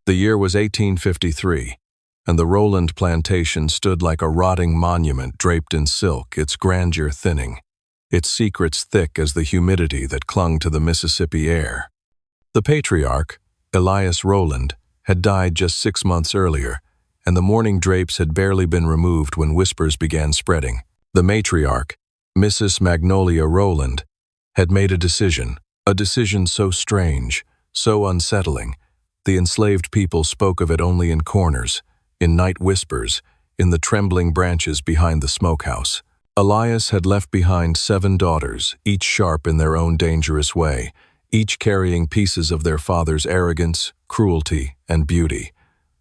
The year was 1853, and the Rowland plantation stood like a rotting monument draped in silk, its grandeur thinning, its secrets thick as the humidity that clung to the Mississippi air. The patriarch, Elias Rowland, had died just 6 months earlier, and the mourning drapes had barely been removed when whispers began spreading. The matriarch, Mrs. Magnolia Rowland, had made a decision so strange, so unsettling. The enslaved people spoke of it only in corners, in night whispers, in the trembling branches behind the smokehouse. Elias had left behind 7 daughters, each sharp in their own dangerous way, each carrying pieces of their father's arrogance, cruelty, and beauty.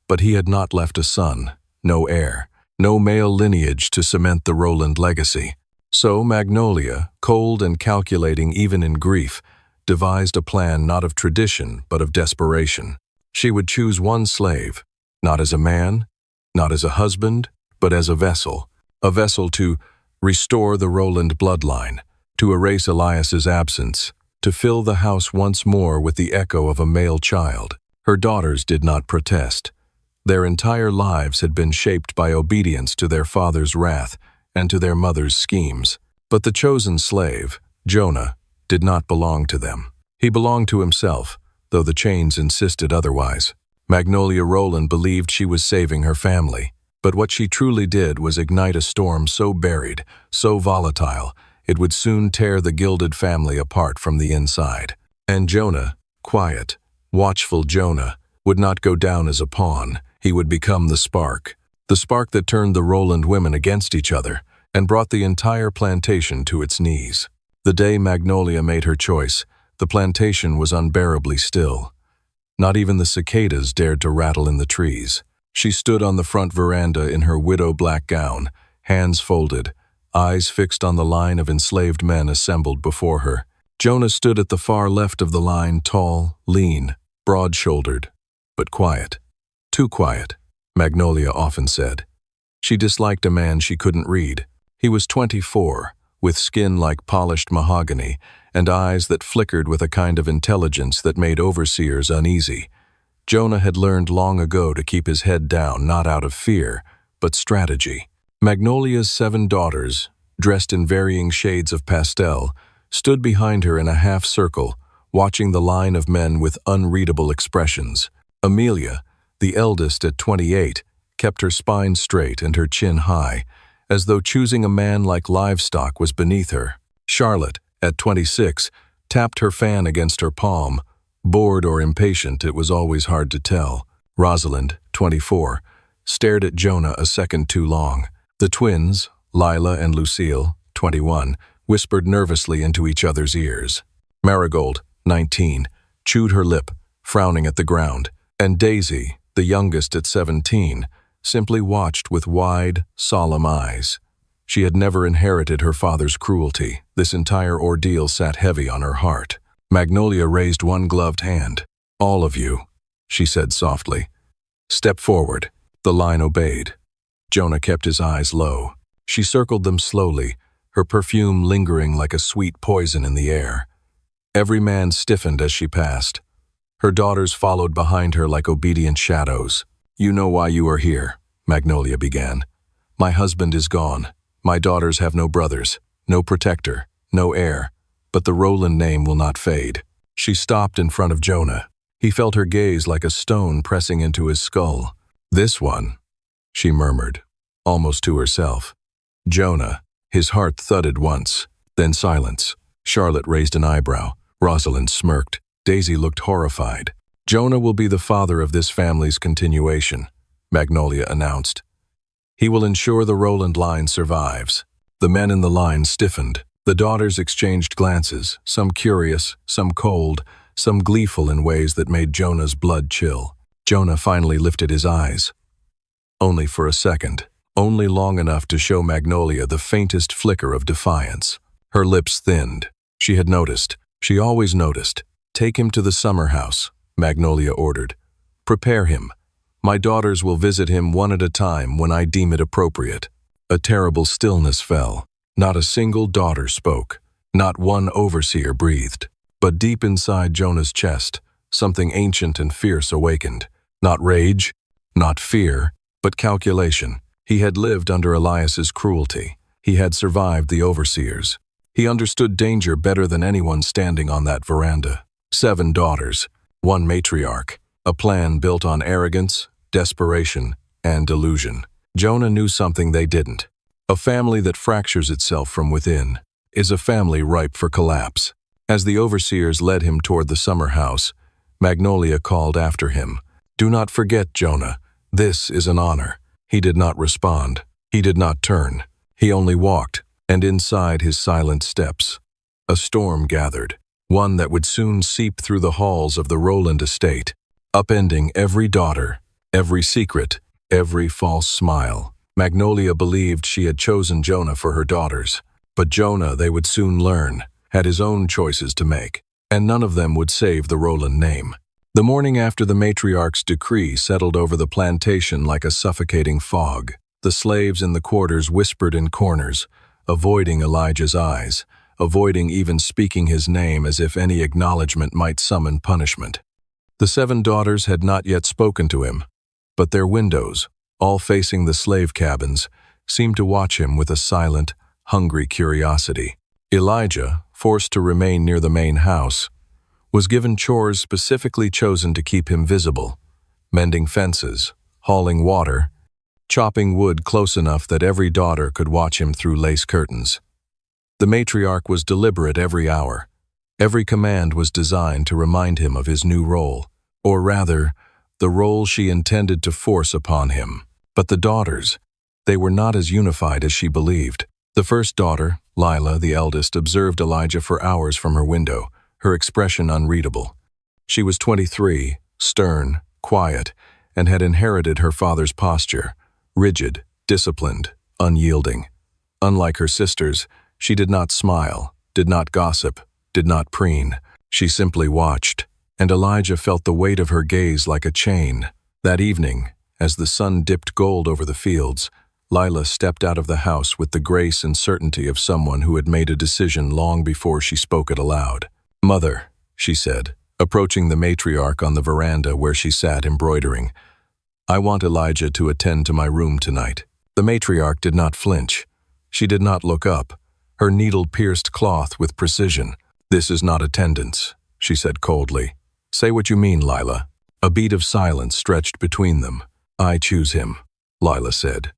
But he had not left a son, no heir, no male lineage to cement the Rowland legacy. So Magnolia, cold and calculating even in grief, devised a plan not of tradition but of desperation. She would choose one slave, not as a man, not as a husband, but as a vessel to restore the Rowland bloodline, to erase Elias's absence, to fill the house once more with the echo of a male child. Her daughters did not protest. Their entire lives had been shaped by obedience to their father's wrath and to their mother's schemes. But the chosen slave, Jonah, did not belong to them. He belonged to himself, though the chains insisted otherwise. Magnolia Rowland believed she was saving her family, but what she truly did was ignite a storm so buried, so volatile, it would soon tear the gilded family apart from the inside. And Jonah, quiet, watchful Jonah, would not go down as a pawn. He would become the spark that turned the Rowland women against each other and brought the entire plantation to its knees. The day Magnolia made her choice, the plantation was unbearably still. Not even the cicadas dared to rattle in the trees. She stood on the front veranda in her widow-black gown, hands folded, eyes fixed on the line of enslaved men assembled before her. Jonah stood at the far left of the line, tall, lean, broad-shouldered, but quiet. Too quiet, Magnolia often said. She disliked a man she couldn't read. He was 24, with skin like polished mahogany and eyes that flickered with a kind of intelligence that made overseers uneasy. Jonah had learned long ago to keep his head down, not out of fear, but strategy. Magnolia's 7 daughters, dressed in varying shades of pastel, stood behind her in a half-circle, watching the line of men with unreadable expressions. Amelia, the eldest at 28, kept her spine straight and her chin high, as though choosing a man like livestock was beneath her. Charlotte, at 26, tapped her fan against her palm. Bored or impatient, it was always hard to tell. Rosalind, 24, stared at Jonah a second too long. The twins, Lila and Lucille, 21, whispered nervously into each other's ears. Marigold, 19, chewed her lip, frowning at the ground, and Daisy, the youngest at 17, simply watched with wide, solemn eyes. She had never inherited her father's cruelty. This entire ordeal sat heavy on her heart. Magnolia raised one gloved hand. "All of you," she said softly. "Step forward." The line obeyed. Jonah kept his eyes low. She circled them slowly, her perfume lingering like a sweet poison in the air. Every man stiffened as she passed. Her daughters followed behind her like obedient shadows. "You know why you are here," Magnolia began. "My husband is gone. My daughters have no brothers, no protector, no heir, but the Rowland name will not fade." She stopped in front of Jonah. He felt her gaze like a stone pressing into his skull. "This one," she murmured, almost to herself. Jonah, his heart thudded once, then silence. Charlotte raised an eyebrow. Rosalind smirked. Daisy looked horrified. "Jonah will be the father of this family's continuation," Magnolia announced. "He will ensure the Rowland line survives." The men in the line stiffened. The daughters exchanged glances, some curious, some cold, some gleeful in ways that made Jonah's blood chill. Jonah finally lifted his eyes. Only for a second, only long enough to show Magnolia the faintest flicker of defiance. Her lips thinned. She had noticed. She always noticed. "Take him to the summer house," Magnolia ordered. "Prepare him. My daughters will visit him one at a time when I deem it appropriate." A terrible stillness fell. Not a single daughter spoke. Not one overseer breathed. But deep inside Jonah's chest, something ancient and fierce awakened. Not rage, not fear, but calculation. He had lived under Elias's cruelty. He had survived the overseers. He understood danger better than anyone standing on that veranda. 7 daughters, 1 matriarch, a plan built on arrogance, desperation, and delusion. Jonah knew something they didn't. A family that fractures itself from within is a family ripe for collapse. As the overseers led him toward the summer house, Magnolia called after him, "Do not forget, Jonah. This is an honor." He did not respond. He did not turn. He only walked, and inside his silent steps, a storm gathered, one that would soon seep through the halls of the Rowland estate, upending every daughter, every secret, every false smile. Magnolia believed she had chosen Jonah for her daughters, but Jonah, they would soon learn, had his own choices to make, and none of them would save the Rowland name. The morning after the matriarch's decree settled over the plantation like a suffocating fog. The slaves in the quarters whispered in corners, avoiding Elijah's eyes, avoiding even speaking his name as if any acknowledgement might summon punishment. The 7 daughters had not yet spoken to him, but their windows, all facing the slave cabins, seemed to watch him with a silent, hungry curiosity. Elijah, forced to remain near the main house, was given chores specifically chosen to keep him visible, mending fences, hauling water, chopping wood close enough that every daughter could watch him through lace curtains. The matriarch was deliberate every hour. Every command was designed to remind him of his new role, or rather, the role she intended to force upon him. But the daughters, they were not as unified as she believed. The first daughter, Lila, the eldest, observed Elijah for hours from her window, her expression unreadable. She was 23, stern, quiet, and had inherited her father's posture, rigid, disciplined, unyielding. Unlike her sisters, she did not smile, did not gossip, did not preen. She simply watched, and Elijah felt the weight of her gaze like a chain. That evening, as the sun dipped gold over the fields, Lila stepped out of the house with the grace and certainty of someone who had made a decision long before she spoke it aloud. "Mother," she said, approaching the matriarch on the veranda where she sat embroidering, "I want Elijah to attend to my room tonight." The matriarch did not flinch. She did not look up, her needle pierced cloth with precision. "This is not attendance," she said coldly. "Say what you mean, Lila." A beat of silence stretched between them. "I choose him," Lila said.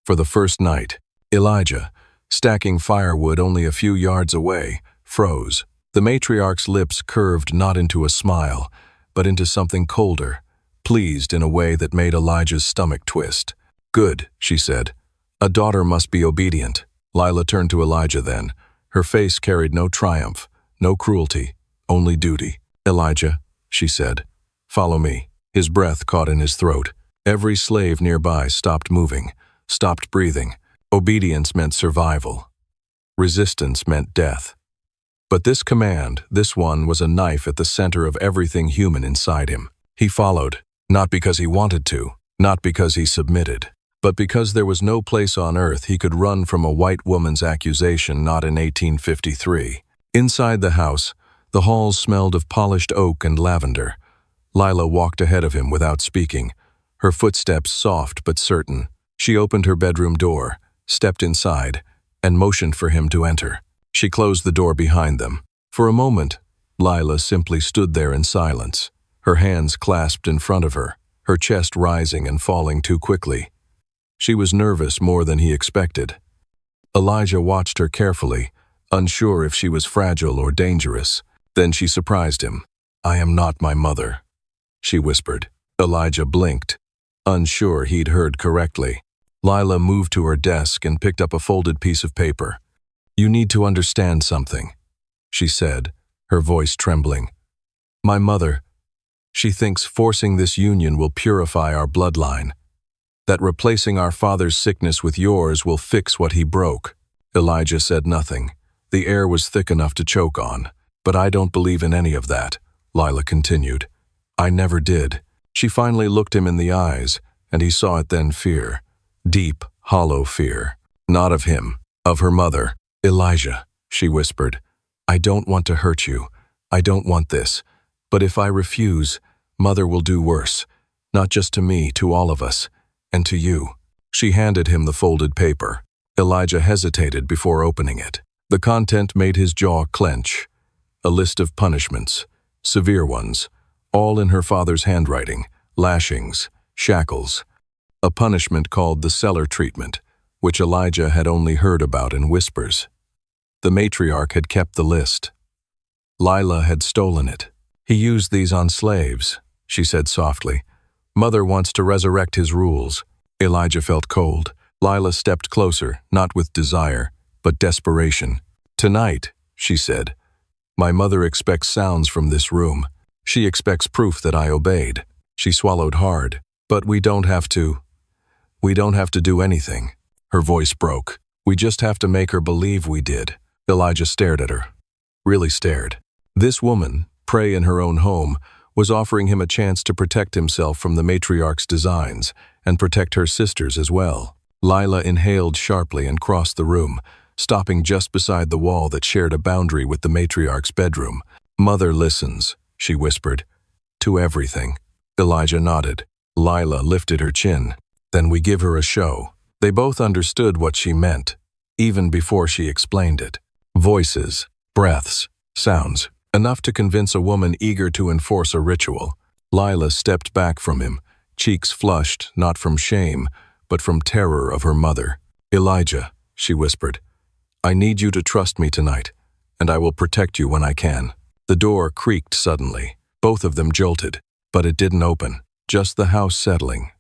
For the first night, Elijah, stacking firewood only a few yards away, froze. The matriarch's lips curved not into a smile, but into something colder, pleased in a way that made Elijah's stomach twist. "Good," she said. "A daughter must be obedient." Lila turned to Elijah then. Her face carried no triumph, no cruelty, only duty. "Elijah," she said, "follow me." His breath caught in his throat. Every slave nearby stopped moving, stopped breathing. Obedience meant survival. Resistance meant death. But this command, this one, was a knife at the center of everything human inside him. He followed, not because he wanted to, not because he submitted, but because there was no place on earth he could run from a white woman's accusation, not in 1853. Inside the house, the halls smelled of polished oak and lavender. Lila walked ahead of him without speaking, her footsteps soft but certain. She opened her bedroom door, stepped inside, and motioned for him to enter. She closed the door behind them. For a moment, Lila simply stood there in silence, her hands clasped in front of her, her chest rising and falling too quickly. She was nervous more than he expected. Elijah watched her carefully, unsure if she was fragile or dangerous. Then she surprised him. "I am not my mother," she whispered. Elijah blinked, unsure he'd heard correctly. Lila moved to her desk and picked up a folded piece of paper. "You need to understand something," she said, her voice trembling. "My mother, she thinks forcing this union will purify our bloodline, that replacing our father's sickness with yours will fix what he broke." Elijah said nothing. The air was thick enough to choke on. "But I don't believe in any of that," Lila continued. "I never did." She finally looked him in the eyes, and he saw it then: fear. Deep, hollow fear. Not of him, of her mother. "Elijah," she whispered, "I don't want to hurt you. I don't want this. But if I refuse, Mother will do worse. Not just to me, to all of us. And to you." She handed him the folded paper. Elijah hesitated before opening it. The content made his jaw clench. A list of punishments, severe ones, all in her father's handwriting, lashings, shackles. A punishment called the cellar treatment, which Elijah had only heard about in whispers. The matriarch had kept the list. Lila had stolen it. "He used these on slaves," she said softly. "Mother wants to resurrect his rules." Elijah felt cold. Lila stepped closer, not with desire, but desperation. "Tonight," she said, "my mother expects sounds from this room. She expects proof that I obeyed." She swallowed hard. "But we don't have to. We don't have to do anything." Her voice broke. "We just have to make her believe we did." Elijah stared at her. Really stared. This woman, prey in her own home, was offering him a chance to protect himself from the matriarch's designs and protect her sisters as well. Lila inhaled sharply and crossed the room, stopping just beside the wall that shared a boundary with the matriarch's bedroom. "Mother listens," she whispered. "To everything." Elijah nodded. Lila lifted her chin. "Then we give her a show." They both understood what she meant, even before she explained it. Voices, breaths, sounds, enough to convince a woman eager to enforce a ritual. Lila stepped back from him, cheeks flushed not from shame, but from terror of her mother. "Elijah," she whispered, "I need you to trust me tonight, and I will protect you when I can." The door creaked suddenly. Both of them jolted, but it didn't open, just the house settling.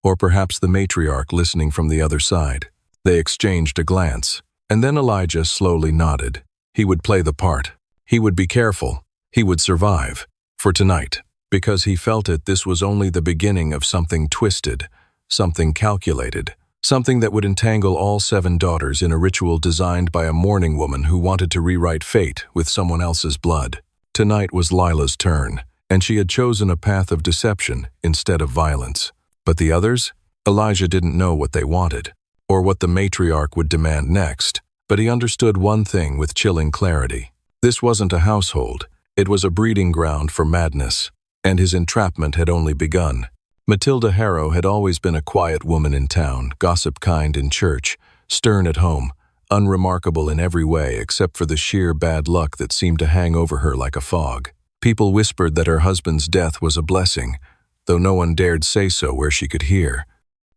Or perhaps the matriarch listening from the other side. They exchanged a glance, and then Elijah slowly nodded. He would play the part. He would be careful. He would survive. For tonight. Because he felt this was only the beginning of something twisted, something calculated, something that would entangle all 7 daughters in a ritual designed by a mourning woman who wanted to rewrite fate with someone else's blood. Tonight was Lila's turn, and she had chosen a path of deception instead of violence. But the others? Elijah didn't know what they wanted, or what the matriarch would demand next, but he understood one thing with chilling clarity. This wasn't a household, it was a breeding ground for madness, and his entrapment had only begun. Matilda Harrow had always been a quiet woman in town, gossip-kind in church, stern at home, unremarkable in every way except for the sheer bad luck that seemed to hang over her like a fog. People whispered that her husband's death was a blessing, though no one dared say so where she could hear.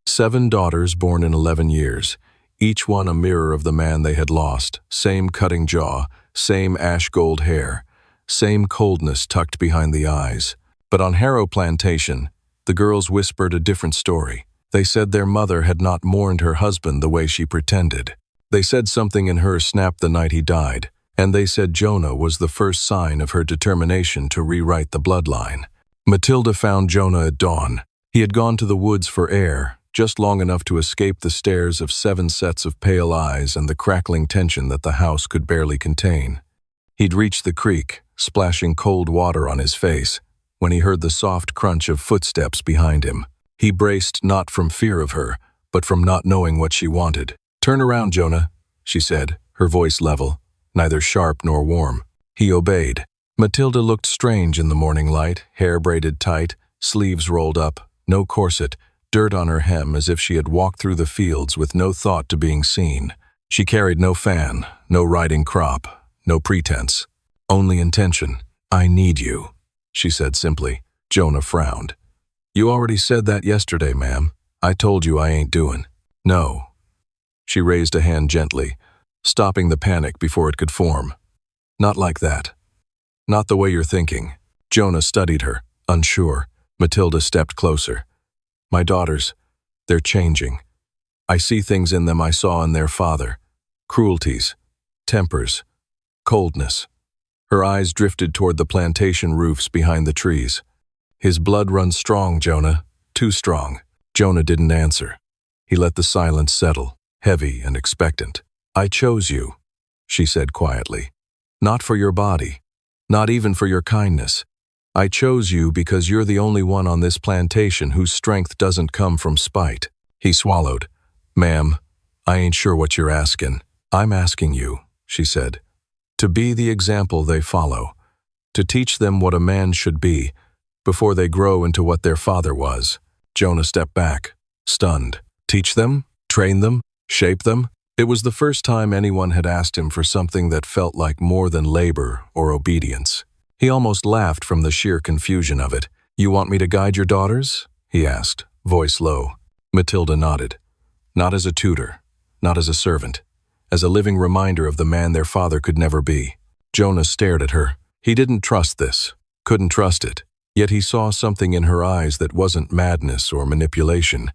7 daughters born in 11 years, each one a mirror of the man they had lost, same cutting jaw, same ash-gold hair, same coldness tucked behind the eyes. But on Harrow Plantation, the girls whispered a different story. They said their mother had not mourned her husband the way she pretended. They said something in her snapped the night he died, and they said Jonah was the first sign of her determination to rewrite the bloodline. Matilda found Jonah at dawn. He had gone to the woods for air, just long enough to escape the stares of 7 sets of pale eyes and the crackling tension that the house could barely contain. He'd reached the creek, splashing cold water on his face, when he heard the soft crunch of footsteps behind him. He braced not from fear of her, but from not knowing what she wanted. "Turn around, Jonah," she said, her voice level, neither sharp nor warm. He obeyed. Matilda looked strange in the morning light, hair braided tight, sleeves rolled up, no corset, dirt on her hem as if she had walked through the fields with no thought to being seen. She carried no fan, no riding crop, no pretense, only intention. "I need you," she said simply. Jonah frowned. "You already said that yesterday, ma'am. I told you I ain't doing." "No." She raised a hand gently, stopping the panic before it could form. "Not like that. Not the way you're thinking." Jonah studied her, unsure. Matilda stepped closer. "My daughters, they're changing. I see things in them I saw in their father. Cruelties, tempers, coldness." Her eyes drifted toward the plantation roofs behind the trees. "His blood runs strong, Jonah. Too strong." Jonah didn't answer. He let the silence settle, heavy and expectant. "I chose you," she said quietly. "Not for your body. Not even for your kindness. I chose you because you're the only one on this plantation whose strength doesn't come from spite." He swallowed. "Ma'am, I ain't sure what you're asking." "I'm asking you," she said, "to be the example they follow, to teach them what a man should be, before they grow into what their father was. Jonah stepped back, stunned. Teach them? Train them? Shape them? It was the first time anyone had asked him for something that felt like more than labor or obedience. He almost laughed from the sheer confusion of it. "You want me to guide your daughters?" he asked, voice low. Matilda nodded. Not as a tutor, not as a servant, as a living reminder of the man their father could never be. Jonah stared at her. He didn't trust this, couldn't trust it. Yet he saw something in her eyes that wasn't madness or manipulation.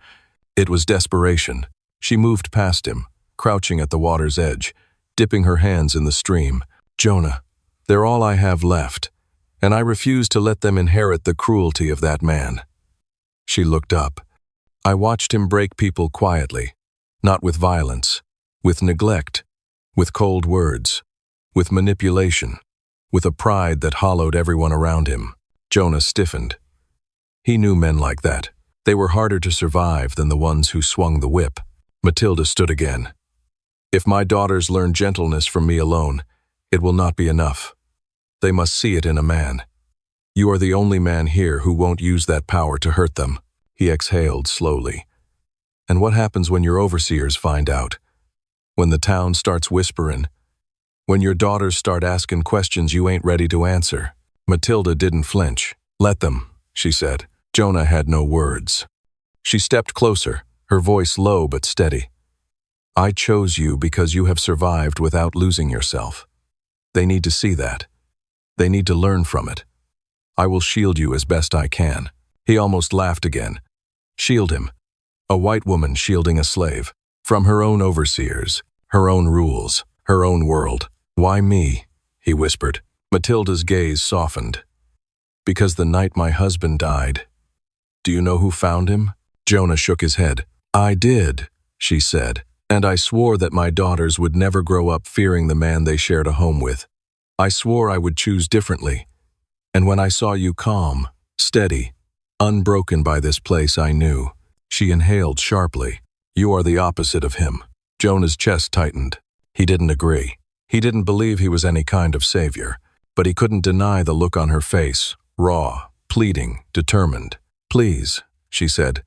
It was desperation. She moved past him, crouching at the water's edge, dipping her hands in the stream. "Jonah, they're all I have left, and I refuse to let them inherit the cruelty of that man." She looked up. I watched him break people quietly, not with violence, with neglect, with cold words, with manipulation, with a pride that hollowed everyone around him. Jonah stiffened. He knew men like that. They were harder to survive than the ones who swung the whip. Matilda stood again. "If my daughters learn gentleness from me alone, it will not be enough. They must see it in a man. You are the only man here who won't use that power to hurt them." He exhaled slowly. "And what happens when your overseers find out? When the town starts whispering? When your daughters start asking questions you ain't ready to answer?" Matilda didn't flinch. "Let them," she said. Jonah had no words. She stepped closer, her voice low but steady. "I chose you because you have survived without losing yourself. They need to see that. They need to learn from it. I will shield you as best I can." He almost laughed again. Shield him. A white woman shielding a slave. From her own overseers, her own rules, her own world. "Why me?" he whispered. Matilda's gaze softened. "Because the night my husband died. Do you know who found him?" Jonah shook his head. "I did," she said, "and I swore that my daughters would never grow up fearing the man they shared a home with. I swore I would choose differently. And when I saw you calm, steady, unbroken by this place, I knew." She inhaled sharply. "You are the opposite of him." Jonah's chest tightened. He didn't agree. He didn't believe he was any kind of savior, but he couldn't deny the look on her face, raw, pleading, determined. "Please," she said,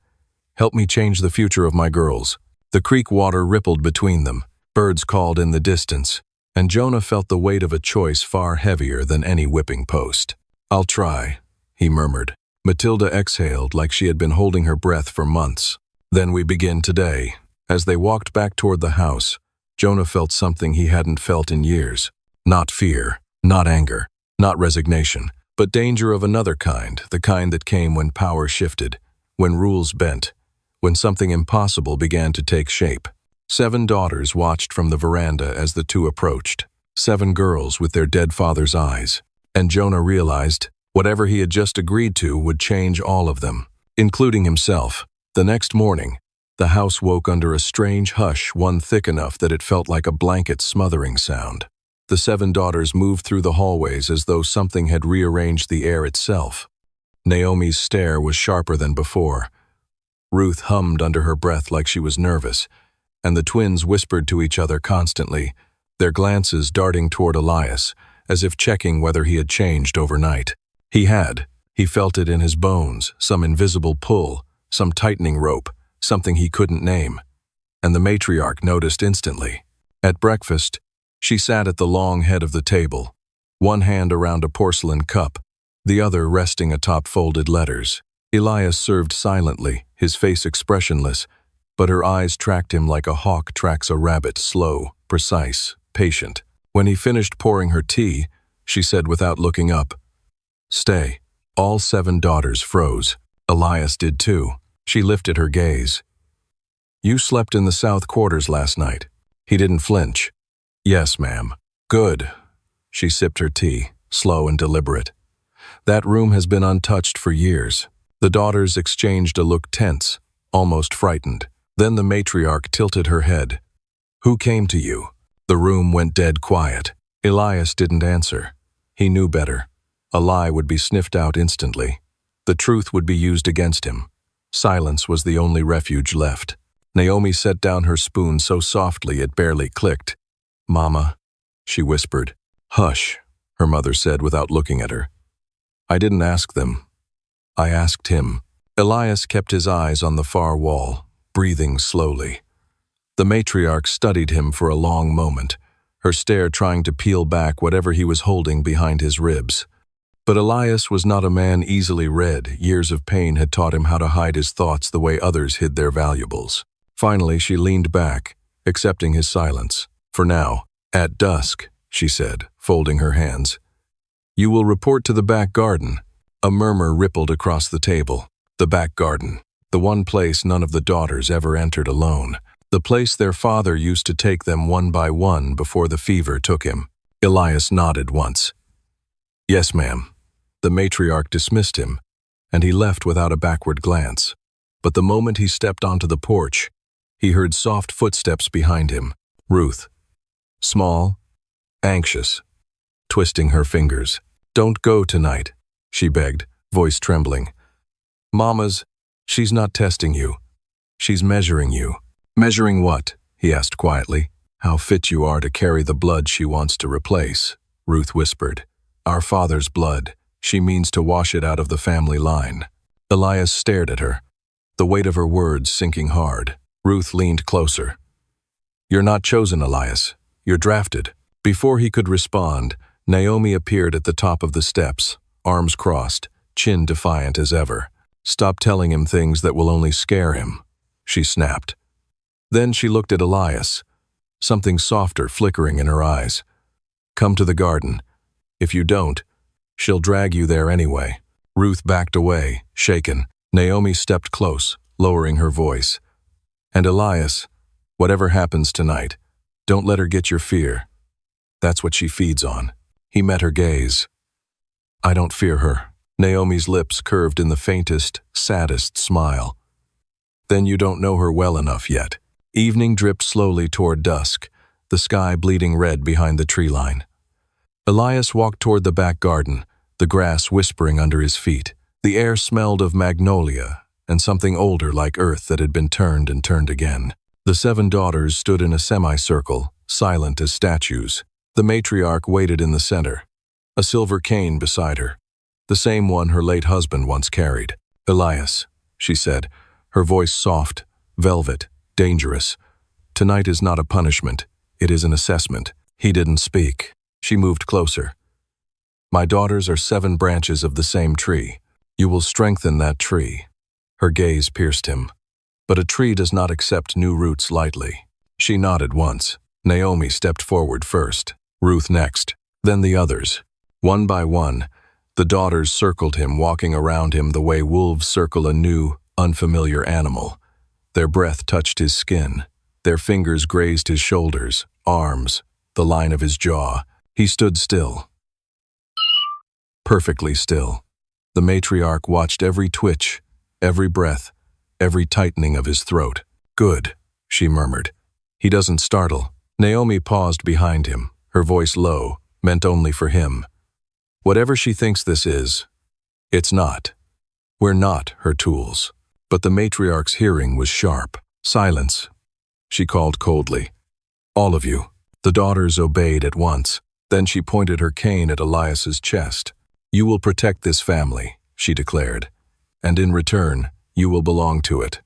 "help me change the future of my girls." The creek water rippled between them. Birds called in the distance, and Jonah felt the weight of a choice far heavier than any whipping post. "I'll try," he murmured. Matilda exhaled like she had been holding her breath for months. "Then we begin today." As they walked back toward the house, Jonah felt something he hadn't felt in years. Not fear, not anger, not resignation, but danger of another kind, the kind that came when power shifted, when rules bent, when something impossible began to take shape. 7 daughters watched from the veranda as the two approached. 7 girls with their dead father's eyes. And Jonah realized whatever he had just agreed to would change all of them, including himself. The next morning, the house woke under a strange hush, one thick enough that it felt like a blanket smothering sound. The 7 daughters moved through the hallways as though something had rearranged the air itself. Naomi's stare was sharper than before. Ruth hummed under her breath like she was nervous, and the twins whispered to each other constantly, their glances darting toward Elias, as if checking whether he had changed overnight. He had. He felt it in his bones, some invisible pull, some tightening rope, something he couldn't name. And the matriarch noticed instantly. At breakfast, she sat at the long head of the table, one hand around a porcelain cup, the other resting atop folded letters. Elias served silently, his face expressionless, but her eyes tracked him like a hawk tracks a rabbit, slow, precise, patient. When he finished pouring her tea, she said without looking up, "Stay." All 7 daughters froze. Elias did too. She lifted her gaze. "You slept in the south quarters last night." He didn't flinch. "Yes, ma'am." "Good." She sipped her tea, slow and deliberate. "That room has been untouched for years." The daughters exchanged a look tense, almost frightened. Then the matriarch tilted her head. "Who came to you?" The room went dead quiet. Elias didn't answer. He knew better. A lie would be sniffed out instantly. The truth would be used against him. Silence was the only refuge left. Naomi set down her spoon so softly it barely clicked. "Mama," she whispered. "Hush," her mother said without looking at her. "I didn't ask them. I asked him. Elias kept his eyes on the far wall, breathing slowly. The matriarch studied him for a long moment, her stare trying to peel back whatever he was holding behind his ribs. But Elias was not a man easily read. Years of pain had taught him how to hide his thoughts the way others hid their valuables. Finally, she leaned back, accepting his silence. For now, at dusk, she said, folding her hands. You will report to the back garden. A murmur rippled across the table. The back garden, the one place none of the daughters ever entered alone. The place their father used to take them one by one before the fever took him. Elias nodded once. Yes, ma'am. The matriarch dismissed him, and he left without a backward glance. But the moment he stepped onto the porch, he heard soft footsteps behind him. Ruth. Small, anxious, twisting her fingers. Don't go tonight, she begged, voice trembling. She's not testing you. She's measuring you. Measuring what? He asked quietly. How fit you are to carry the blood she wants to replace, Ruth whispered. Our father's blood. She means to wash it out of the family line. Elias stared at her, the weight of her words sinking hard. Ruth leaned closer. You're not chosen, Elias. You're drafted. Before he could respond, Naomi appeared at the top of the steps, arms crossed, chin defiant as ever. Stop telling him things that will only scare him, she snapped. Then she looked at Elias, something softer flickering in her eyes. Come to the garden. If you don't, she'll drag you there anyway. Ruth backed away, shaken. Naomi stepped close, lowering her voice. And Elias, whatever happens tonight, don't let her get your fear. That's what she feeds on. He met her gaze. I don't fear her. Naomi's lips curved in the faintest, saddest smile. Then you don't know her well enough yet. Evening dripped slowly toward dusk, the sky bleeding red behind the tree line. Elias walked toward the back garden, the grass whispering under his feet. The air smelled of magnolia and something older like earth that had been turned and turned again. The 7 daughters stood in a semicircle, silent as statues. The matriarch waited in the center, a silver cane beside her, the same one her late husband once carried. Elias, she said, her voice soft, velvet, dangerous. Tonight is not a punishment, it is an assessment. He didn't speak. She moved closer. My daughters are 7 branches of the same tree. You will strengthen that tree. Her gaze pierced him. But a tree does not accept new roots lightly. She nodded once. Naomi stepped forward first, Ruth next, then the others. One by one, the daughters circled him, walking around him the way wolves circle a new, unfamiliar animal. Their breath touched his skin. Their fingers grazed his shoulders, arms, the line of his jaw. He stood still. Perfectly still. The matriarch watched every twitch, every breath, every tightening of his throat. Good, she murmured. He doesn't startle. Naomi paused behind him, her voice low, meant only for him. Whatever she thinks this is, it's not. We're not her tools. But the matriarch's hearing was sharp. Silence, she called coldly. All of you. The daughters obeyed at once. Then she pointed her cane at Elias's chest. You will protect this family, she declared. And in return, you will belong to it.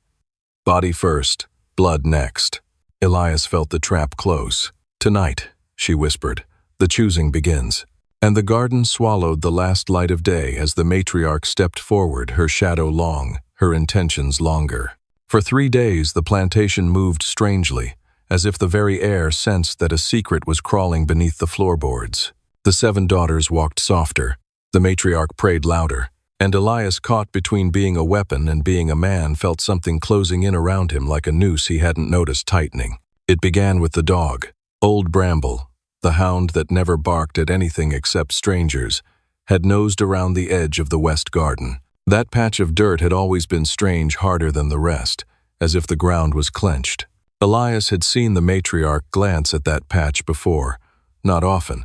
Body first, blood next. Elias felt the trap close. Tonight, she whispered, the choosing begins. And the garden swallowed the last light of day as the matriarch stepped forward, her shadow long, her intentions longer. For 3 days, the plantation moved strangely, as if the very air sensed that a secret was crawling beneath the floorboards. The 7 daughters walked softer. The matriarch prayed louder. And Elias, caught between being a weapon and being a man, felt something closing in around him like a noose he hadn't noticed tightening. It began with the dog. Old Bramble, the hound that never barked at anything except strangers, had nosed around the edge of the west garden. That patch of dirt had always been strange, harder than the rest, as if the ground was clenched. Elias had seen the matriarch glance at that patch before, not often,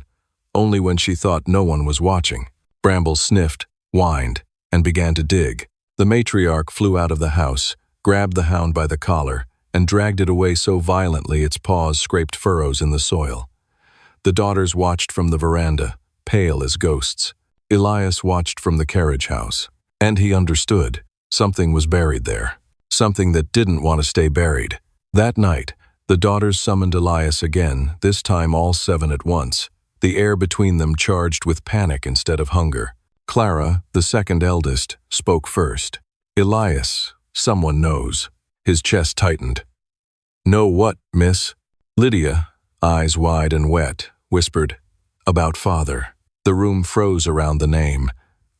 only when she thought no one was watching. Bramble sniffed, whined, and began to dig. The matriarch flew out of the house, grabbed the hound by the collar, and dragged it away so violently its paws scraped furrows in the soil. The daughters watched from the veranda, pale as ghosts. Elias watched from the carriage house. And he understood. Something was buried there. Something that didn't want to stay buried. That night, the daughters summoned Elias again, this time all 7 at once, the air between them charged with panic instead of hunger. Clara, the second eldest, spoke first. "Elias, someone knows." His chest tightened. "Know what, miss?" Lydia, eyes wide and wet, whispered, "About father." The room froze around the name.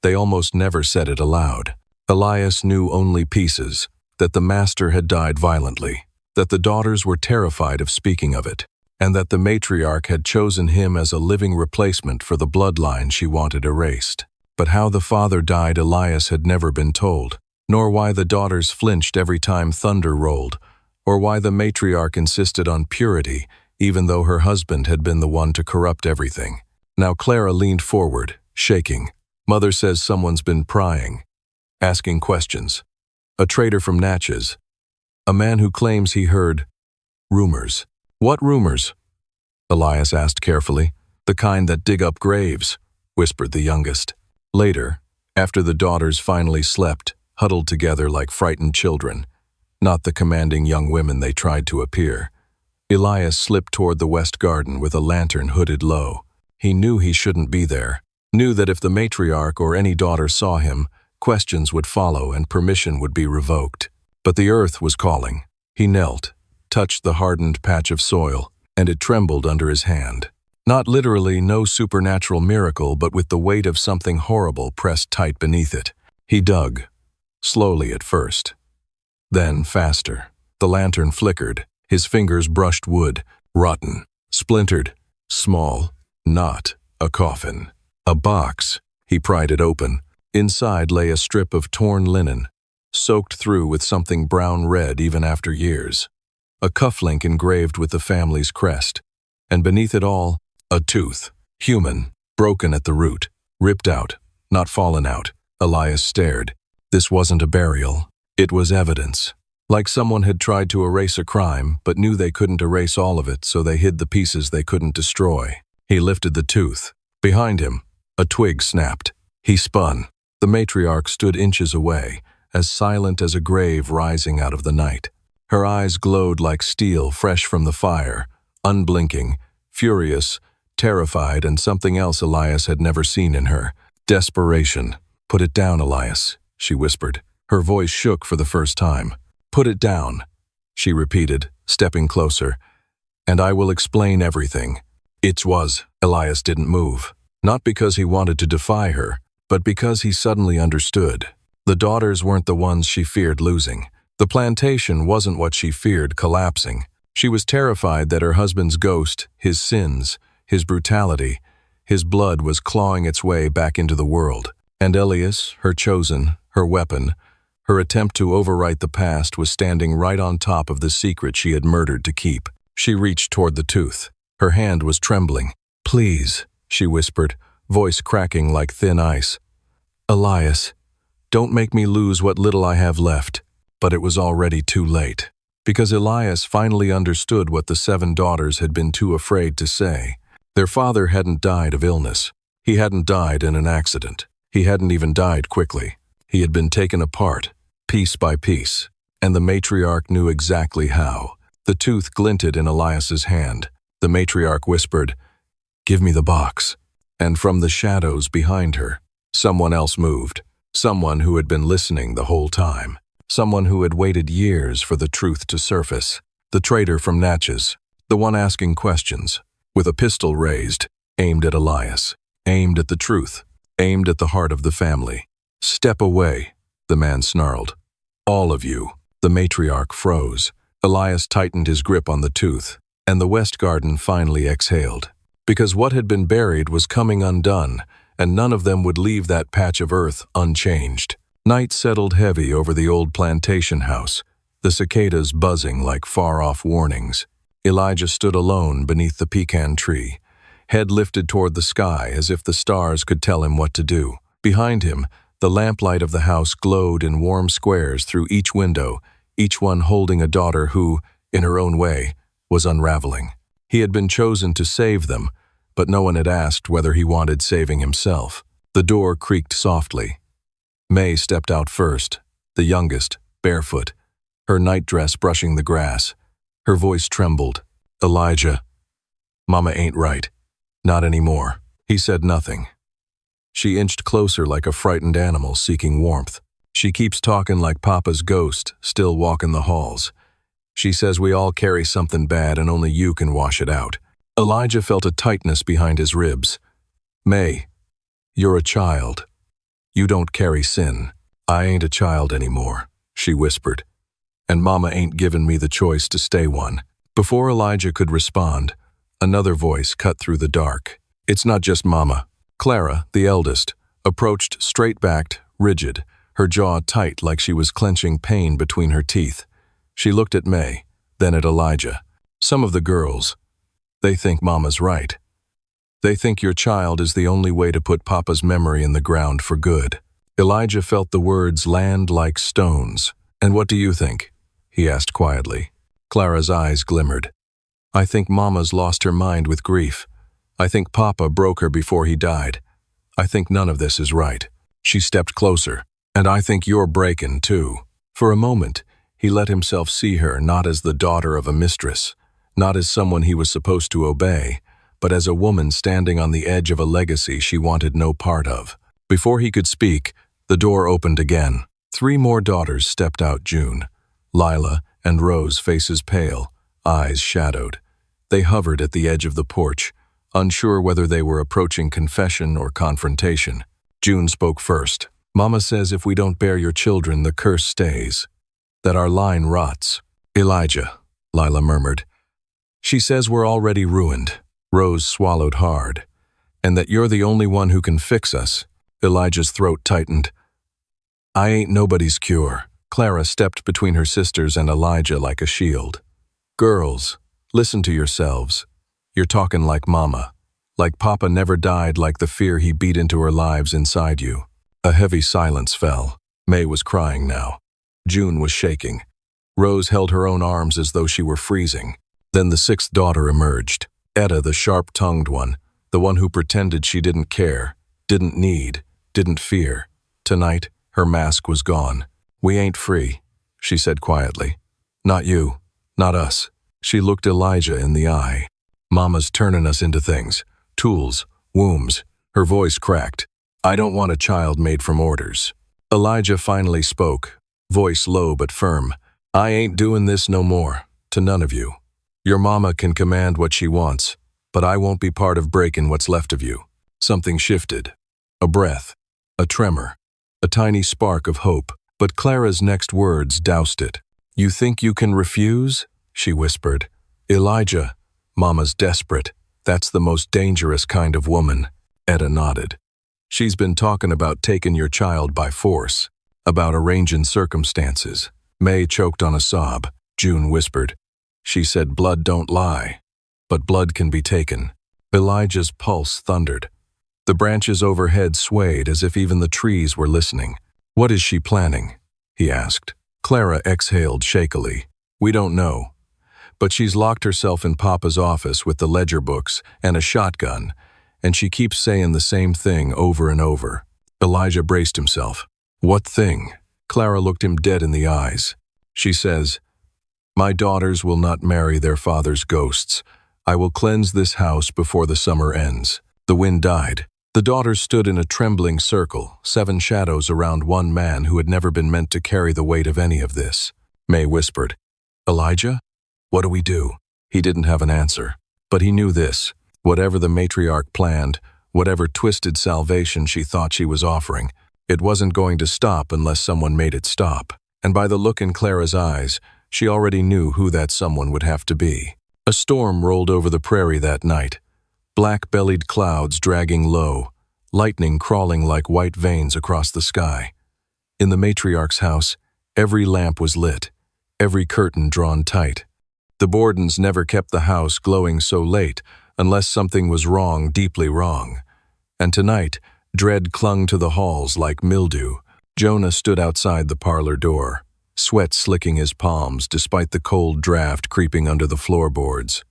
They almost never said it aloud. Elias knew only pieces, that the master had died violently, that the daughters were terrified of speaking of it, and that the matriarch had chosen him as a living replacement for the bloodline she wanted erased. But how the father died Elias had never been told, nor why the daughters flinched every time thunder rolled, or why the matriarch insisted on purity even though her husband had been the one to corrupt everything. Now Clara leaned forward, shaking. "Mother says someone's been prying, asking questions. A traitor from Natchez. A man who claims he heard rumors." "What rumors?" Elias asked carefully. "The kind that dig up graves," whispered the youngest. Later, after the daughters finally slept, huddled together like frightened children, not the commanding young women they tried to appear, Elias slipped toward the west garden with a lantern hooded low. He knew he shouldn't be there, knew that if the matriarch or any daughter saw him, questions would follow and permission would be revoked. But the earth was calling. He knelt, touched the hardened patch of soil, and it trembled under his hand. Not literally, no supernatural miracle, but with the weight of something horrible pressed tight beneath it. He dug, slowly at first, then faster. The lantern flickered. His fingers brushed wood, rotten, splintered, small, not a coffin. A box. He pried it open. Inside lay a strip of torn linen, soaked through with something brown-red even after years. A cufflink engraved with the family's crest. And beneath it all, a tooth. Human, broken at the root, ripped out, not fallen out. Elias stared. This wasn't a burial. It was evidence. Like someone had tried to erase a crime, but knew they couldn't erase all of it, so they hid the pieces they couldn't destroy. He lifted the tooth. Behind him, a twig snapped. He spun. The matriarch stood inches away, as silent as a grave rising out of the night. Her eyes glowed like steel fresh from the fire, unblinking, furious, terrified, and something else Elias had never seen in her. Desperation. "Put it down, Elias," she whispered. Her voice shook for the first time. "Put it down," she repeated, stepping closer. "And I will explain everything." It was. Elias didn't move. Not because he wanted to defy her, but because he suddenly understood. The daughters weren't the ones she feared losing. The plantation wasn't what she feared collapsing. She was terrified that her husband's ghost, his sins, his brutality, his blood was clawing its way back into the world. And Elias, her chosen, her weapon, her attempt to overwrite the past was standing right on top of the secret she had murdered to keep. She reached toward the tooth. Her hand was trembling. "Please," she whispered, voice cracking like thin ice. "Elias, don't make me lose what little I have left." But it was already too late. Because Elias finally understood what the 7 daughters had been too afraid to say. Their father hadn't died of illness. He hadn't died in an accident. He hadn't even died quickly. He had been taken apart, piece by piece, and the matriarch knew exactly how. The tooth glinted in Elias's hand. The matriarch whispered, "Give me the box." And from the shadows behind her, someone else moved. Someone who had been listening the whole time. Someone who had waited years for the truth to surface. The traitor from Natchez, the one asking questions, with a pistol raised, aimed at Elias, aimed at the truth, aimed at the heart of the family. "Step away," the man snarled. "All of you." The matriarch froze. Elias tightened his grip on the tooth, and the west garden finally exhaled. Because what had been buried was coming undone, and none of them would leave that patch of earth unchanged. Night settled heavy over the old plantation house, the cicadas buzzing like far-off warnings. Elijah stood alone beneath the pecan tree, head lifted toward the sky as if the stars could tell him what to do. Behind him, the lamplight of the house glowed in warm squares through each window, each one holding a daughter who, in her own way, was unraveling. He had been chosen to save them, but no one had asked whether he wanted saving himself. The door creaked softly. May stepped out first, the youngest, barefoot, her nightdress brushing the grass. Her voice trembled. "Elijah, Mama ain't right. Not anymore." He said nothing. She inched closer like a frightened animal seeking warmth. "She keeps talking like Papa's ghost, still walking the halls. She says we all carry something bad and only you can wash it out." Elijah felt a tightness behind his ribs. "May, you're a child. You don't carry sin." "I ain't a child anymore," she whispered. "And Mama ain't given me the choice to stay one." Before Elijah could respond, another voice cut through the dark. "It's not just Mama." Clara, the eldest, approached straight-backed, rigid, her jaw tight like she was clenching pain between her teeth. She looked at May, then at Elijah. "Some of the girls, they think Mama's right. They think your child is the only way to put Papa's memory in the ground for good." Elijah felt the words land like stones. "And what do you think?" he asked quietly. Clara's eyes glimmered. "I think Mama's lost her mind with grief. I think Papa broke her before he died. I think none of this is right." She stepped closer. "And I think you're breaking, too." For a moment, he let himself see her not as the daughter of a mistress, not as someone he was supposed to obey, but as a woman standing on the edge of a legacy she wanted no part of. Before he could speak, the door opened again. 3 more daughters stepped out June. Lila and Rose, faces pale, eyes shadowed. They hovered at the edge of the porch, unsure whether they were approaching confession or confrontation. June spoke first. "Mama says if we don't bear your children, the curse stays, that our line rots." "Elijah," Lila murmured. "She says we're already ruined." Rose swallowed hard. "And that you're the only one who can fix us." Elijah's throat tightened. "I ain't nobody's cure." Clara stepped between her sisters and Elijah like a shield. "Girls, listen to yourselves. You're talking like Mama, like Papa never died, like the fear he beat into her lives inside you." A heavy silence fell. May was crying now. June was shaking. Rose held her own arms as though she were freezing. Then the 6th daughter emerged. Etta, the sharp-tongued one, the one who pretended she didn't care, didn't need, didn't fear. Tonight, her mask was gone. "We ain't free," she said quietly. "Not you, not us." She looked Elijah in the eye. "Mama's turning us into things, tools, wombs." Her voice cracked. "I don't want a child made from orders." Elijah finally spoke, voice low but firm. "I ain't doing this no more, to none of you. Your mama can command what she wants, but I won't be part of breaking what's left of you." Something shifted. A breath, a tremor, a tiny spark of hope. But Clara's next words doused it. "You think you can refuse?" she whispered. "Elijah, Mama's desperate. That's the most dangerous kind of woman." Etta nodded. "She's been talking about taking your child by force, about arranging circumstances." May choked on a sob. June whispered. "She said blood don't lie, but blood can be taken." Elijah's pulse thundered. The branches overhead swayed as if even the trees were listening. "What is she planning?" he asked. Clara exhaled shakily. "We don't know. But she's locked herself in Papa's office with the ledger books and a shotgun, and she keeps saying the same thing over and over." Elijah braced himself. "What thing?" Clara looked him dead in the eyes. She says, "My daughters will not marry their father's ghosts. I will cleanse this house before the summer ends." The wind died. The daughters stood in a trembling circle, 7 shadows around one man who had never been meant to carry the weight of any of this. May whispered, "Elijah, what do we do?" He didn't have an answer, but he knew this. Whatever the matriarch planned, whatever twisted salvation she thought she was offering, it wasn't going to stop unless someone made it stop. And by the look in Clara's eyes, she already knew who that someone would have to be. A storm rolled over the prairie that night. Black-bellied clouds dragging low, lightning crawling like white veins across the sky. In the matriarch's house, every lamp was lit, every curtain drawn tight. The Bordens never kept the house glowing so late unless something was wrong, deeply wrong. And tonight, dread clung to the halls like mildew. Jonah stood outside the parlor door, sweat slicking his palms despite the cold draft creeping under the floorboards.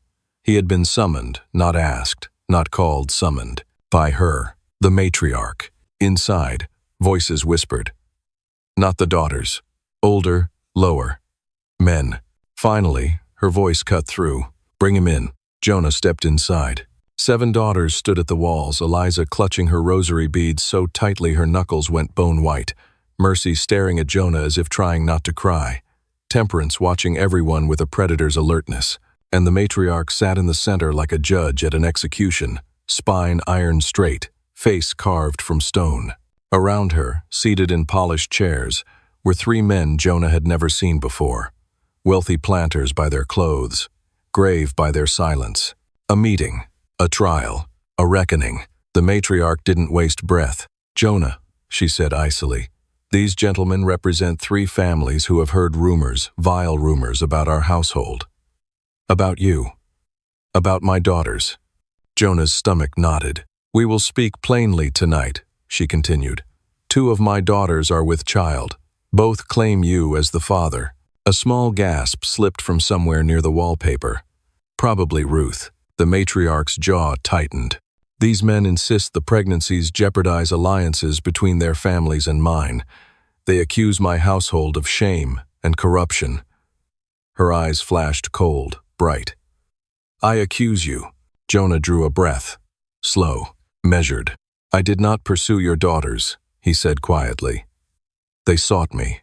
He had been summoned, not asked, not called, summoned, by her, the matriarch. Inside, voices whispered, Not the daughters. Older, lower. Men. Finally, her voice cut through. Bring him in. Jonah stepped inside. 7 daughters stood at the walls, Eliza clutching her rosary beads so tightly her knuckles went bone white, Mercy staring at Jonah as if trying not to cry, Temperance watching everyone with a predator's alertness, and the matriarch sat in the center like a judge at an execution, spine iron straight, face carved from stone. Around her, seated in polished chairs, were 3 men Jonah had never seen before, wealthy planters by their clothes, grave by their silence. A meeting, a trial, a reckoning. The matriarch didn't waste breath. Jonah, she said icily, these gentlemen represent 3 families who have heard rumors, vile rumors about our household. About you. About my daughters. Jonah's stomach knotted. We will speak plainly tonight, she continued. 2 of my daughters are with child. Both claim you as the father. A small gasp slipped from somewhere near the wallpaper. Probably Ruth. The matriarch's jaw tightened. These men insist the pregnancies jeopardize alliances between their families and mine. They accuse my household of shame and corruption. Her eyes flashed cold, bright. I accuse you. Jonah drew a breath. Slow, measured. I did not pursue your daughters, he said quietly. They sought me.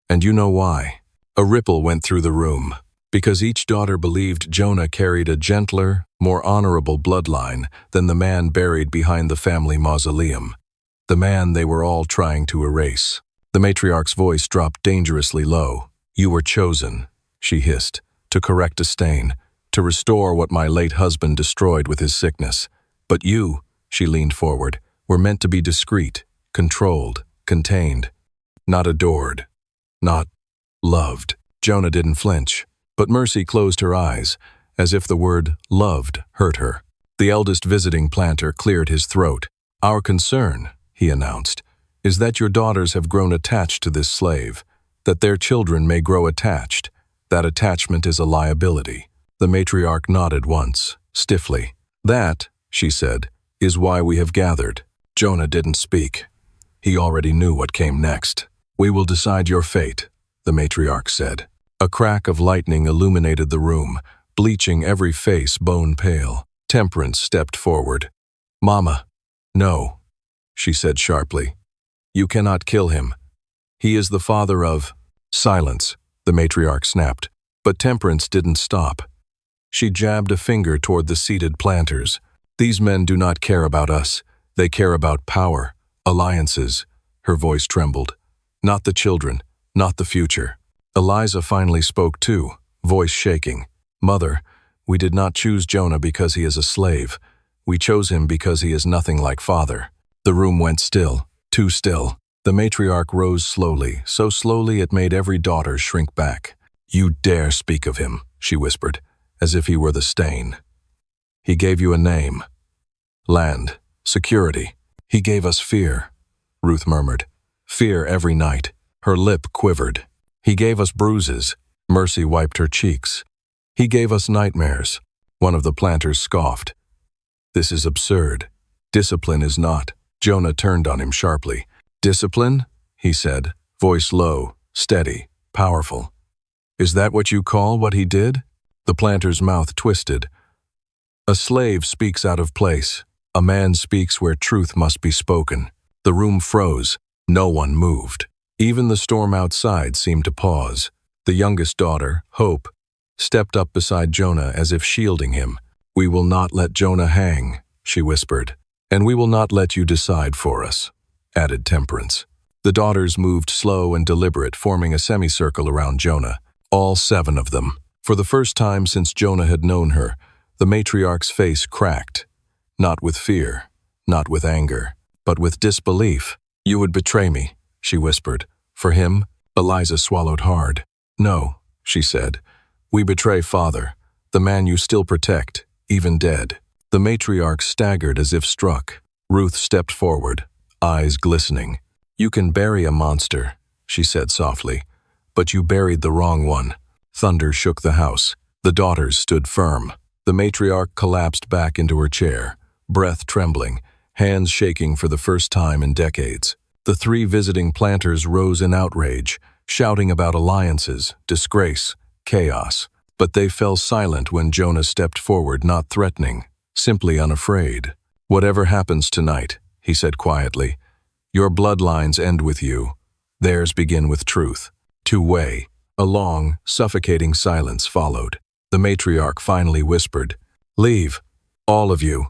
And you know why. A ripple went through the room. Because each daughter believed Jonah carried a gentler, more honorable bloodline than the man buried behind the family mausoleum, the man they were all trying to erase. The matriarch's voice dropped dangerously low. You were chosen, she hissed, to correct a stain, to restore what my late husband destroyed with his sickness. But you, she leaned forward, were meant to be discreet, controlled, contained, not adored, not loved. Jonah didn't flinch. But Mercy closed her eyes, as if the word loved hurt her. The eldest visiting planter cleared his throat. Our concern, he announced, is that your daughters have grown attached to this slave, that their children may grow attached. That attachment is a liability. The matriarch nodded once, stiffly. That, she said, is why we have gathered. Jonah didn't speak. He already knew what came next. We will decide your fate, the matriarch said. A crack of lightning illuminated the room, bleaching every face bone pale. Temperance stepped forward. Mama, no, she said sharply. You cannot kill him. He is the father of… Silence, the matriarch snapped. But Temperance didn't stop. She jabbed a finger toward the seated planters. These men do not care about us. They care about power, alliances. Her voice trembled. Not the children, not the future. Eliza finally spoke too, voice shaking. Mother, we did not choose Jonah because he is a slave. We chose him because he is nothing like father. The room went still, too still. The matriarch rose slowly, so slowly it made every daughter shrink back. You dare speak of him, she whispered, as if he were the stain. He gave you a name. Land, security. He gave us fear, Ruth murmured. Fear every night. Her lip quivered. He gave us bruises. Mercy wiped her cheeks. He gave us nightmares. One of the planters scoffed. This is absurd. Discipline is not. Jonah turned on him sharply. Discipline? He said, voice low, steady, powerful. Is that what you call what he did? The planter's mouth twisted. A slave speaks out of place. A man speaks where truth must be spoken. The room froze. No one moved. Even the storm outside seemed to pause. The youngest daughter, Hope, stepped up beside Jonah as if shielding him. We will not let Jonah hang, she whispered. And we will not let you decide for us, added Temperance. The daughters moved slow and deliberate, forming a semicircle around Jonah, all 7 of them. For the first time since Jonah had known her, the matriarch's face cracked. Not with fear, not with anger, but with disbelief. You would betray me, she whispered. For him, Eliza swallowed hard. No, she said. We betray father, the man you still protect, even dead. The matriarch staggered as if struck. Ruth stepped forward, eyes glistening. You can bury a monster, she said softly, but you buried the wrong one. Thunder shook the house. The daughters stood firm. The matriarch collapsed back into her chair, breath trembling, hands shaking for the first time in decades. The 3 visiting planters rose in outrage, shouting about alliances, disgrace, chaos. But they fell silent when Jonah stepped forward, not threatening, simply unafraid. "Whatever happens tonight," he said quietly, "your bloodlines end with you. Theirs begin with truth." Two-way. A long, suffocating silence followed. The matriarch finally whispered, "Leave, all of you.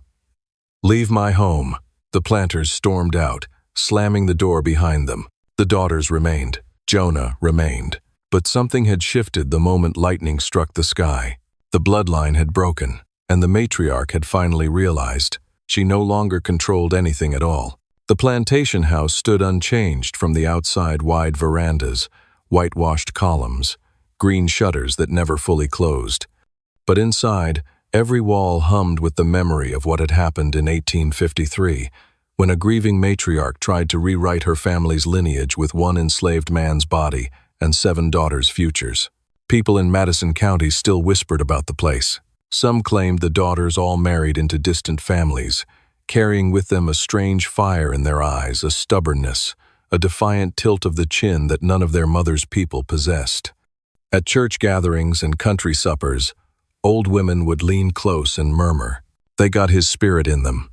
Leave my home." The planters stormed out, slamming the door behind them. The daughters remained. Jonah remained. But something had shifted the moment lightning struck the sky. The bloodline had broken, and the matriarch had finally realized she no longer controlled anything at all. The plantation house stood unchanged from the outside, wide verandas, whitewashed columns, green shutters that never fully closed. But inside, every wall hummed with the memory of what had happened in 1853, when a grieving matriarch tried to rewrite her family's lineage with 1 enslaved man's body and 7 daughters' futures. People in Madison County still whispered about the place. Some claimed the daughters all married into distant families, carrying with them a strange fire in their eyes, a stubbornness, a defiant tilt of the chin that none of their mother's people possessed. At church gatherings and country suppers, old women would lean close and murmur, "They got his spirit in them."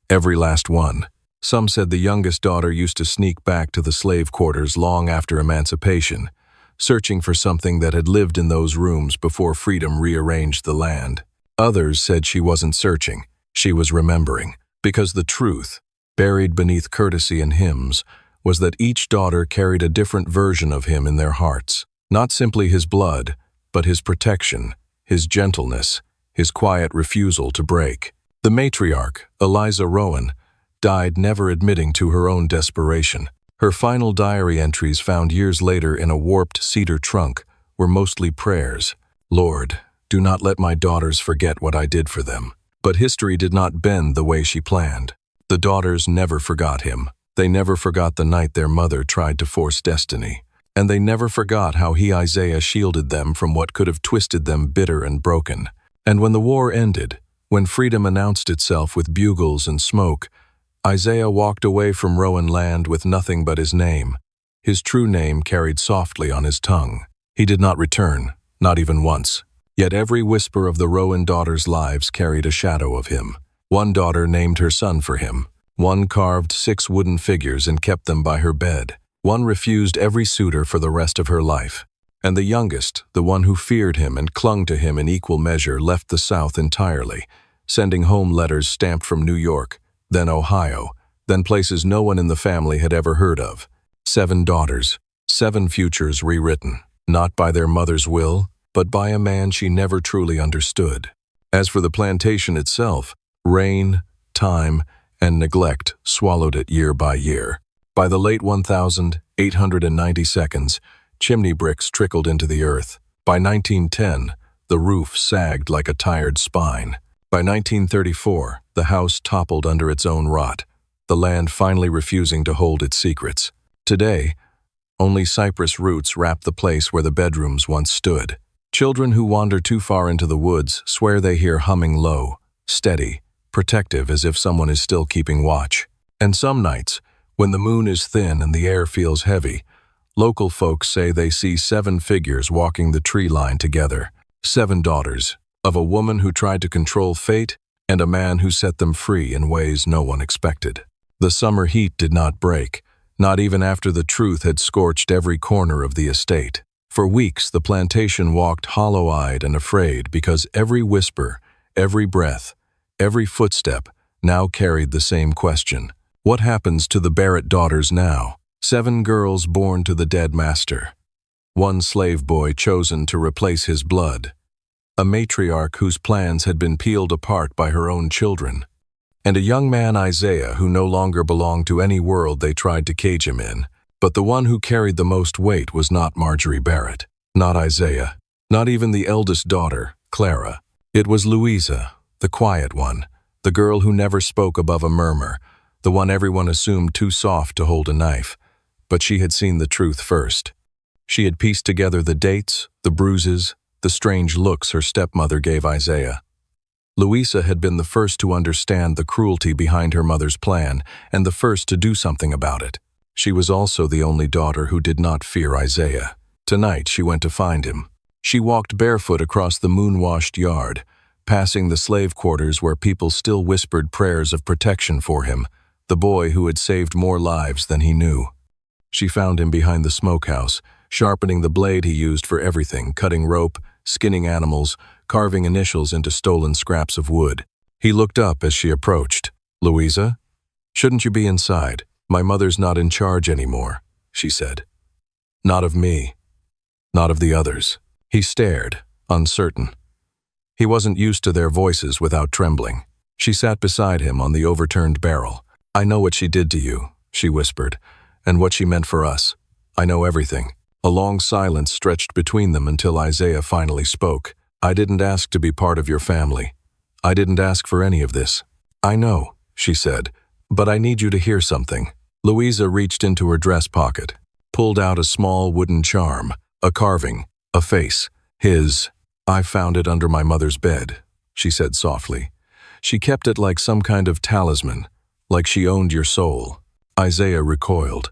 Every last one. Some said the youngest daughter used to sneak back to the slave quarters long after emancipation, searching for something that had lived in those rooms before freedom rearranged the land. Others said she wasn't searching, she was remembering, because the truth, buried beneath courtesy and hymns, was that each daughter carried a different version of him in their hearts. Not simply his blood, but his protection, his gentleness, his quiet refusal to break. The matriarch, Eliza Rowan, died never admitting to her own desperation. Her final diary entries, found years later in a warped cedar trunk, were mostly prayers. "Lord, do not let my daughters forget what I did for them." But history did not bend the way she planned. The daughters never forgot him. They never forgot the night their mother tried to force destiny. And they never forgot how he, Isaiah, shielded them from what could have twisted them bitter and broken. And when the war ended, when freedom announced itself with bugles and smoke, Isaiah walked away from Rowan land with nothing but his name, his true name carried softly on his tongue. He did not return, not even once. Yet every whisper of the Rowan daughters' lives carried a shadow of him. One daughter named her son for him. One carved 6 wooden figures and kept them by her bed. One refused every suitor for the rest of her life. And the youngest, the one who feared him and clung to him in equal measure, left the South entirely, sending home letters stamped from New York, then Ohio, then places no one in the family had ever heard of. 7 daughters, 7 futures rewritten, not by their mother's will, but by a man she never truly understood. As for the plantation itself, rain, time, and neglect swallowed it year by year. By the late 1892, chimney bricks trickled into the earth. By 1910, the roof sagged like a tired spine. By 1934, the house toppled under its own rot, the land finally refusing to hold its secrets. Today, only cypress roots wrap the place where the bedrooms once stood. Children who wander too far into the woods swear they hear humming low, steady, protective, as if someone is still keeping watch. And some nights, when the moon is thin and the air feels heavy, local folks say they see 7 figures walking the tree line together. 7 daughters, of a woman who tried to control fate and a man who set them free in ways no one expected. The summer heat did not break, not even after the truth had scorched every corner of the estate. For weeks, the plantation walked hollow-eyed and afraid because every whisper, every breath, every footstep now carried the same question. What happens to the Barrett daughters now? 7 girls born to the dead master. 1 slave boy chosen to replace his blood. A matriarch whose plans had been peeled apart by her own children. And a young man, Isaiah, who no longer belonged to any world they tried to cage him in. But the one who carried the most weight was not Marjorie Barrett, not Isaiah, not even the eldest daughter, Clara. It was Louisa, the quiet one, the girl who never spoke above a murmur, the one everyone assumed too soft to hold a knife. But she had seen the truth first. She had pieced together the dates, the bruises, the strange looks her stepmother gave Isaiah. Louisa had been the first to understand the cruelty behind her mother's plan and the first to do something about it. She was also the only daughter who did not fear Isaiah. Tonight she went to find him. She walked barefoot across the moon-washed yard, passing the slave quarters where people still whispered prayers of protection for him, the boy who had saved more lives than he knew. She found him behind the smokehouse, sharpening the blade he used for everything, cutting rope, skinning animals, carving initials into stolen scraps of wood. He looked up as she approached. "Louisa? Shouldn't you be inside? My mother's not in charge anymore," she said. "Not of me. Not of the others." He stared, uncertain. He wasn't used to their voices without trembling. She sat beside him on the overturned barrel. "I know what she did to you," she whispered, "and what she meant for us. I know everything." A long silence stretched between them until Isaiah finally spoke. "I didn't ask to be part of your family. I didn't ask for any of this." "I know," she said, "but I need you to hear something." Louisa reached into her dress pocket, pulled out a small wooden charm, a carving, a face. His. "I found it under my mother's bed," she said softly. "She kept it like some kind of talisman, like she owned your soul." Isaiah recoiled.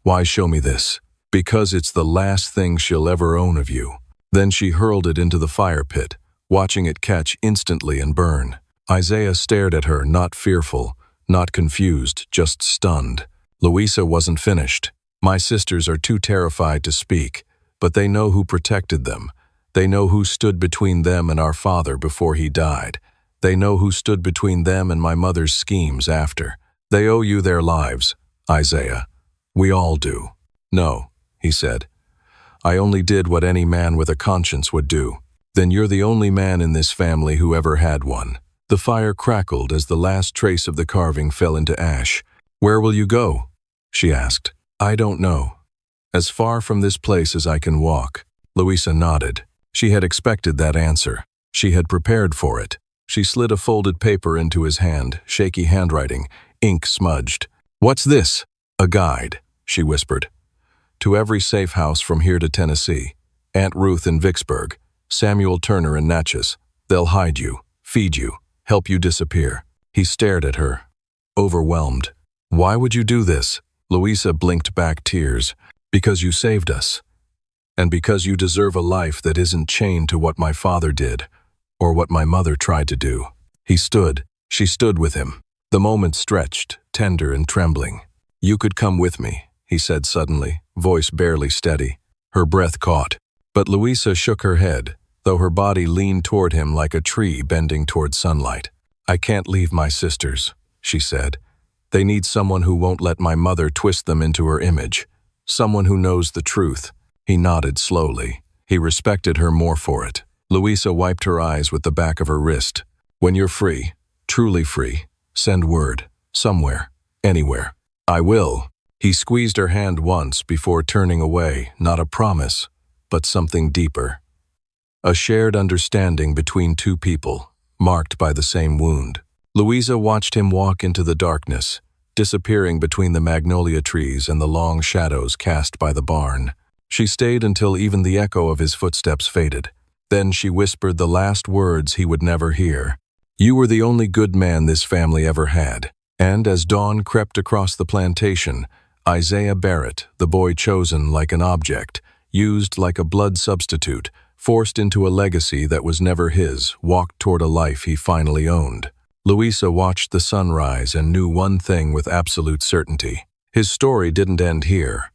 "Why show me this?" "Because it's the last thing she'll ever own of you." Then she hurled it into the fire pit, watching it catch instantly and burn. Isaiah stared at her, not fearful, not confused, just stunned. Louisa wasn't finished. "My sisters are too terrified to speak, but they know who protected them. They know who stood between them and our father before he died. They know who stood between them and my mother's schemes after. They owe you their lives, Isaiah. We all do." "No," he said. "I only did what any man with a conscience would do." "Then you're the only man in this family who ever had one." The fire crackled as the last trace of the carving fell into ash. "Where will you go?" she asked. "I don't know. As far from this place as I can walk." Louisa nodded. She had expected that answer. She had prepared for it. She slid a folded paper into his hand, shaky handwriting, ink smudged. "What's this?" "A guide," she whispered. "To every safe house from here to Tennessee. Aunt Ruth in Vicksburg, Samuel Turner in Natchez. They'll hide you, feed you, help you disappear." He stared at her, overwhelmed. "Why would you do this?" Louisa blinked back tears. "Because you saved us. And because you deserve a life that isn't chained to what my father did, or what my mother tried to do." He stood. She stood with him. The moment stretched, tender and trembling. "You could come with me," he said suddenly, voice barely steady. Her breath caught. But Louisa shook her head, though her body leaned toward him like a tree bending toward sunlight. "I can't leave my sisters," she said. "They need someone who won't let my mother twist them into her image. Someone who knows the truth." He nodded slowly. He respected her more for it. Louisa wiped her eyes with the back of her wrist. "When you're free, truly free, send word. Somewhere. Anywhere." "I will." He squeezed her hand once before turning away, not a promise, but something deeper. A shared understanding between two people, marked by the same wound. Louisa watched him walk into the darkness, disappearing between the magnolia trees and the long shadows cast by the barn. She stayed until even the echo of his footsteps faded. Then she whispered the last words he would never hear. "You were the only good man this family ever had." And as dawn crept across the plantation, Isaiah Barrett, the boy chosen like an object, used like a blood substitute, forced into a legacy that was never his, walked toward a life he finally owned. Louisa watched the sun rise and knew one thing with absolute certainty. His story didn't end here.